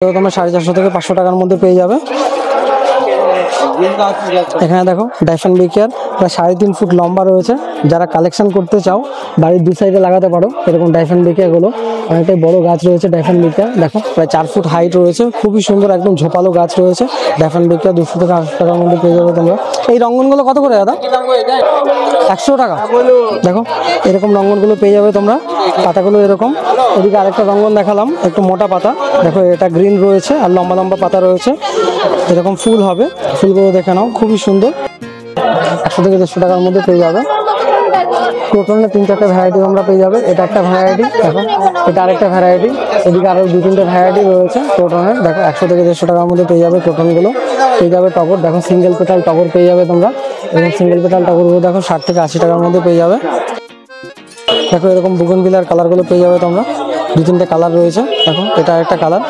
তোমরা 450 থেকে 500 টাকার মধ্যে পেয়ে যাবে। এখানে দেখো ডাইফান বিকেয়ার প্রায় 3.5 ফুট লম্বা রয়েছে। যারা কালেকশন করতে চাও বাড়ির দু সাইডে লাগাতে পারো এরকম ডাইফান বিকেয়ার গুলো। অনেকটাই বড় গাছ রয়েছে ডাইফান বিকেয়ার, দেখো প্রায় 4 ফুট হাইট রয়েছে, খুবই সুন্দর একদম ঝোপালো গাছ রয়েছে। ডাইফান বিকেয়ার 200 থেকে 800 টাকার মধ্যে পেয়ে যাবে তোমরা। এই রঙ্গনগুলো কত করে দাদা? 100 টাকা। দেখো এরকম রঙ্গনগুলো পেয়ে যাবে তোমরা, পাতাগুলো এরকম। এদিকে আরেকটা রঙ্গন দেখালাম, একটু মোটা পাতা, দেখো এটা গ্রিন রয়েছে আর লম্বা লম্বা পাতা রয়েছে, এরকম ফুল হবে। ফুলগুলো দেখে নাও, খুবই সুন্দর। 100 থেকে 150 টাকার মধ্যে পেয়ে যাবে। ক্রোটনের 3-4টা ভ্যারাইটি তোমরা পেয়ে যাবে। এটা একটা ভ্যারাইটি, দেখো এটা আরেকটা ভ্যারাইটি, এদিকে আরো 2-3টে ভ্যারাইটি রয়েছে ক্রোটনের। দেখো 100 থেকে 150 টাকার মধ্যে পেয়ে যাবে ক্রোটনগুলো। পেয়ে যাবে টগর, দেখো সিঙ্গেল পেটাল টগর পেয়ে যাবে তোমরা। এবং সিঙ্গেল পেটাল টগরগুলো দেখো 60 থেকে 80 টাকার মধ্যে পেয়ে যাবে। দেখো এরকম বুগনভিলার কালারগুলো পেয়ে যাবে তোমরা, 2-3টে কালার রয়েছে। দেখো এটা একটা কালার,